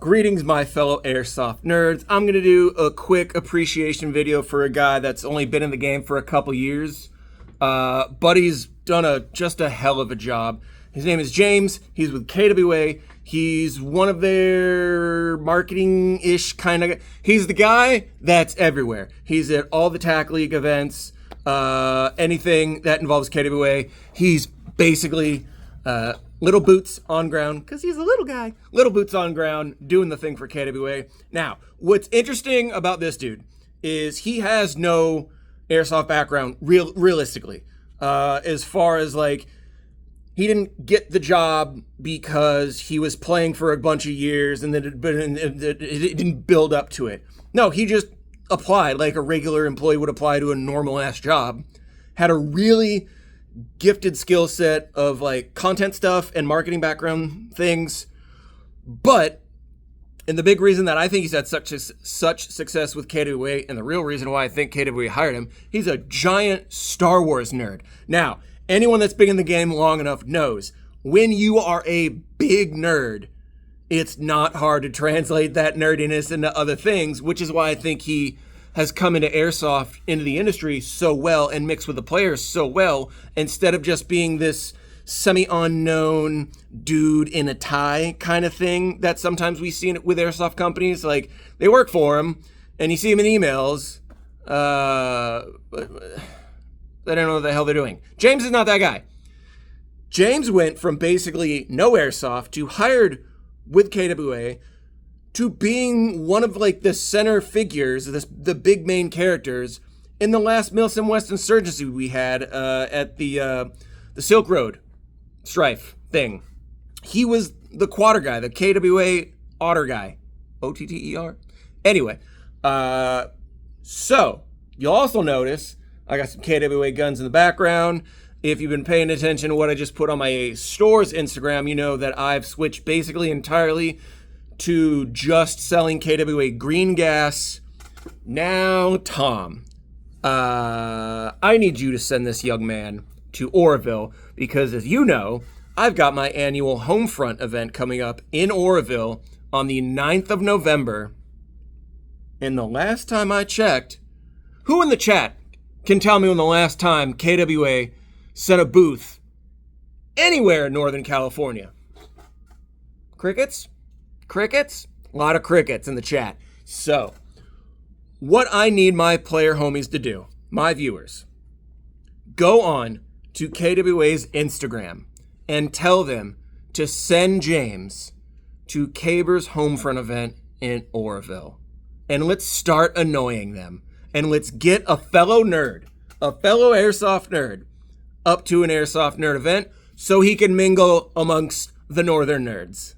Greetings, my fellow airsoft nerds. I'm going to do a quick appreciation video for a guy that's only been in the game for a couple years. Buddy's done just a hell of a job. His name is James. He's with KWA. He's one of their marketing-ish kind of... He's the guy that's everywhere. He's at all the TAC League events, anything that involves KWA. He's basically... little boots on ground, because he's a little guy. Little boots on ground, doing the thing for KWA. Now, what's interesting about this dude is he has no airsoft background, realistically. As far as, like, he didn't get the job because he was playing for a bunch of years and then it didn't build up to it. No, he just applied like a regular employee would apply to a normal-ass job. Had a really... gifted skill set of like content stuff and marketing background things, and the big reason that I think he's had such success with KWA, and the real reason why I think KWA hired him, he's a giant Star Wars nerd. Now, anyone that's been in the game long enough knows when you are a big nerd, it's not hard to translate that nerdiness into other things, which is why I think he has come into airsoft, into the industry so well and mixed with the players so well, instead of just being this semi-unknown dude in a tie kind of thing that sometimes we see with airsoft companies. Like, they work for him, and you see him in emails, but they don't know what the hell they're doing. James is not that guy. James went from basically no airsoft to hired with KWA to being one of like the center figures, the big main characters in the last Milsim West insurgency we had at the Silk Road strife thing. He was the quater guy, the KWA otter guy, O-T-T-E-R. Anyway, so you'll also notice I got some KWA guns in the background. If you've been paying attention to what I just put on my store's Instagram, you know that I've switched basically entirely to just selling KWA green gas. Now, Tom, I need you to send this young man to Oroville because, as you know, I've got my annual Homefront event coming up in Oroville on the 9th of November. And the last time I checked, who in the chat can tell me when the last time KWA set a booth anywhere in Northern California? Crickets? Crickets? A lot of crickets in the chat. So, what I need my player homies to do, my viewers, go on to KWA's Instagram and tell them to send James to Caber's Homefront event in Oroville. And let's start annoying them. And let's get a fellow nerd, a fellow airsoft nerd, up to an airsoft nerd event so he can mingle amongst the northern nerds.